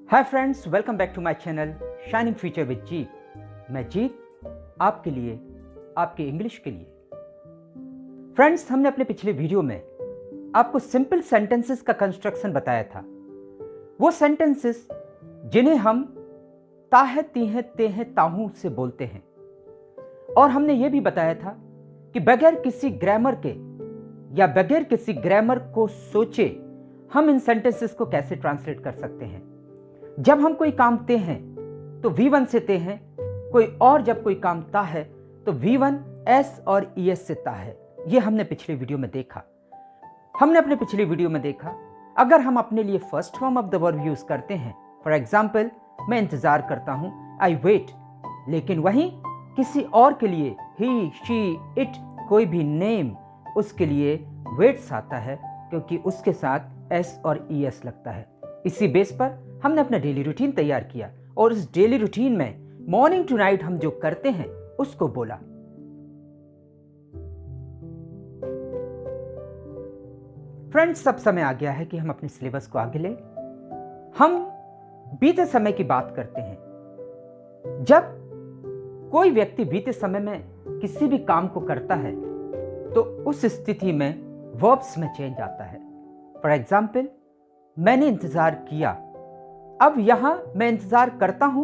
Hi friends, welcome back to my channel shining future with Jeet. मैं जीत आपके लिए, आपके इंग्लिश के लिए। फ्रेंड्स, हमने अपने पिछले वीडियो में आपको सिंपल सेंटेंसेस का कंस्ट्रक्शन बताया था। वो सेंटेंसेस जिन्हें हम ताहे तीहे तेहे ताहू से बोलते हैं, और हमने ये भी बताया था कि बगैर किसी ग्रामर के या बगैर किसी ग्रामर को सोचे हम इन सेंटेंसेस को कैसे ट्रांसलेट कर सकते हैं। जब हम कोई काम ते हैं तो V1 से ते हैं, कोई और जब कोई काम ता है तो V1 S और ES से ता है। यह हमने पिछले वीडियो में देखा। हमने अपने पिछले वीडियो में देखा, अगर हम अपने लिए first form of the verb use करते हैं, फॉर एग्जाम्पल मैं इंतजार करता हूं, आई वेट, लेकिन वहीं किसी और के लिए ही, शी, इट, कोई भी नेम, उसके लिए वेट्स आता है क्योंकि उसके साथ S और ES लगता है। इसी बेस पर हमने अपना डेली रूटीन तैयार किया और इस डेली रूटीन में मॉर्निंग टू नाइट हम जो करते हैं उसको बोला। फ्रेंड्स, अब समय आ गया है कि हम अपने सिलेबस को आगे लें। हम बीते समय की बात करते हैं। जब कोई व्यक्ति बीते समय में किसी भी काम को करता है तो उस स्थिति में वर्ब्स में चेंज आता है। फॉर एग्जाम्पल, मैंने इंतजार किया। अब यहां मैं इंतजार करता हूं,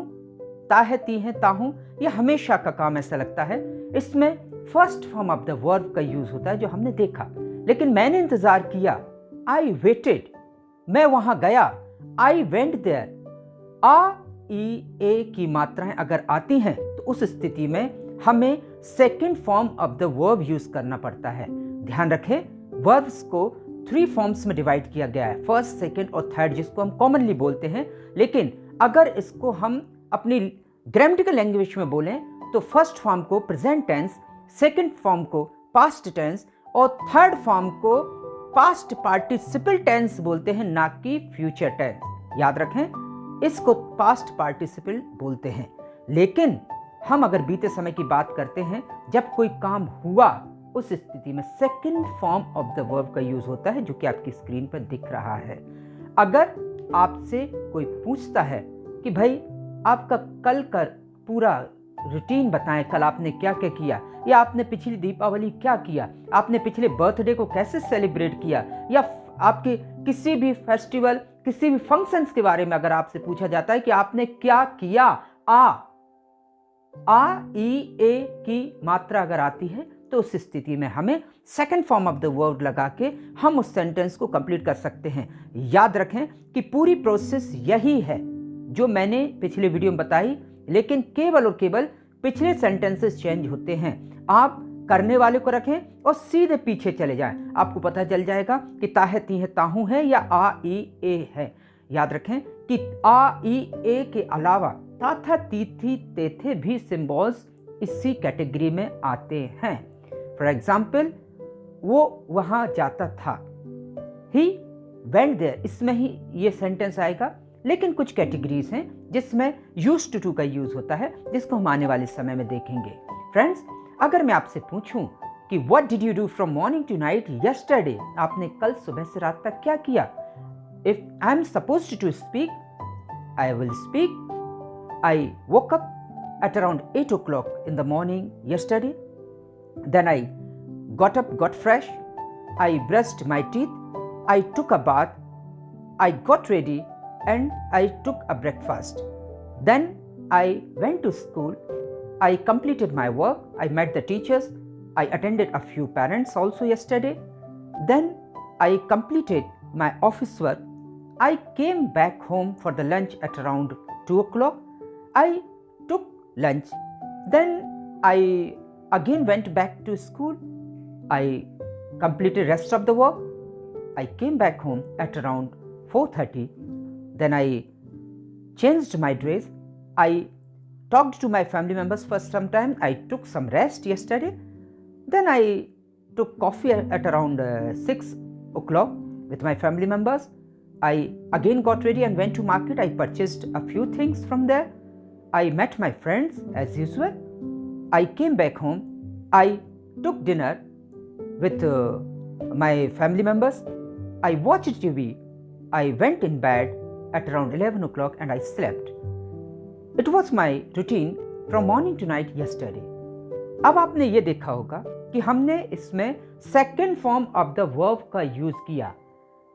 ताहे तीहे ताहूं, यह हमेशा का काम ऐसा लगता है। इसमें first form of the verb का यूज होता है जो हमने देखा। लेकिन मैंने इंतजार किया, आई वेटेड, मैं वहां गया, आई वेंट देयर। आ, ई, ए की मात्राएं अगर आती हैं तो उस स्थिति में हमें second form of the verb use करना पड़ता है। ध्यान रखें, वर्ब्स को 3 फॉर्म्स में डिवाइड किया गया है, फर्स्ट, सेकंड और थर्ड, जिसको हम कॉमनली बोलते हैं। लेकिन अगर इसको हम अपनी ग्रामेटिकल लैंग्वेज में बोलें तो फर्स्ट फॉर्म को प्रेजेंट टेंस, सेकंड फॉर्म को पास्ट टेंस और थर्ड फॉर्म को पास्ट पार्टिसिपल टेंस बोलते हैं, ना कि फ्यूचर टेंस। याद रखें, इसको पास्ट पार्टिसिपल बोलते हैं। लेकिन हम अगर बीते समय की बात करते हैं, जब कोई काम हुआ, उस स्थिति में second form of the verb का यूज होता है, जो कि आपकी स्क्रीन पर दिख रहा है। अगर आपसे कोई पूछता है कि भाई आपका कल का पूरा रूटीन बताएं, कल आपने क्या क्या किया, या आपने पिछली दीपावली क्या किया, आपने पिछले बर्थडे को कैसे सेलिब्रेट किया, या आपके किसी भी फेस्टिवल, किसी भी फंक्शंस के बारे में अगर आपसे पूछा जाता है कि आपने क्या किया, आ, ई, ए की मात्रा अगर आती है तो उस स्थिति में हमें second form of the verb लगा के हम उस सेंटेंस को कंप्लीट कर सकते हैं। याद रखें कि पूरी प्रोसेस यही है जो मैंने पिछले वीडियो में बताई, लेकिन केवल और केवल पिछले सेंटेंसेस चेंज होते हैं। आप करने वाले को रखें और सीधे पीछे चले जाएं, आपको पता चल जाएगा कि ताहे तीहे ताहू है या आ, ई, ए है। याद रखें कि आ, ई, ए के अलावा ताथा, तीथी, तेथे भी सिंबल्स इसी कैटेगरी में आते हैं। फॉर एग्जाम्पल, वो वहां जाता था, ही वेंट देयर, इसमें ही ये सेंटेंस आएगा। लेकिन कुछ कैटेगरीज हैं जिसमें यूज्ड टू का यूज होता है, जिसको हम आने वाले समय में देखेंगे। फ्रेंड्स, अगर मैं आपसे पूछूं कि what did you do from morning to night yesterday, आपने कल सुबह से रात तक क्या किया? If I am supposed to speak, I will speak. I woke up at around 8 o'clock in the morning yesterday. Then I got up, got fresh, I brushed my teeth, I took a bath, I got ready and I took a breakfast. Then I went to school, I completed my work, I met the teachers, I attended a few parents also yesterday. Then I completed my office work, I came back home for the lunch at around 2 o'clock, I took lunch, then I again went back to school, I completed rest of the work, I came back home at around 4:30, then I changed my dress, I talked to my family members for some time, I took some rest yesterday, then I took coffee at around 6 o'clock with my family members, I again got ready and went to market, I purchased a few things from there, I met my friends as usual, I came back home, I took dinner with my family members, I watched TV, I went in bed, at around 11 o'clock and I slept. It was my routine from morning to night yesterday. अब आपने ये देखा होगा कि हमने इसमें second form of the verb का use किया।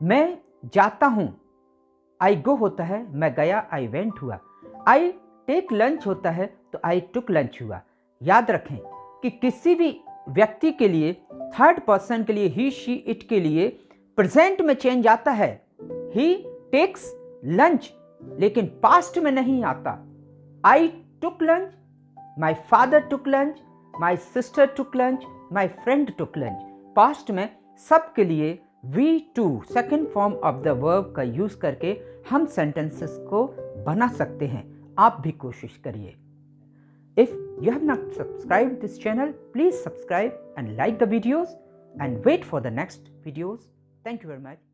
मैं जाता हूँ, आई गो होता है, मैं गया, आई वेंट हुआ। आई टेक लंच होता है तो आई टुक लंच हुआ। याद रखें कि किसी भी व्यक्ति के लिए, थर्ड पर्सन के लिए, ही शी इट के लिए प्रेजेंट में चेंज आता है, ही टेक्स लंच, लेकिन पास्ट में नहीं आता। I took lunch, my father took lunch, my sister took lunch, my friend took lunch. Past में सबके लिए V2 second form of the verb का यूज करके हम सेंटेंसेस को बना सकते हैं। आप भी कोशिश करिए। If you have not subscribed this channel, please subscribe and like the videos and wait for the next videos. Thank you very much.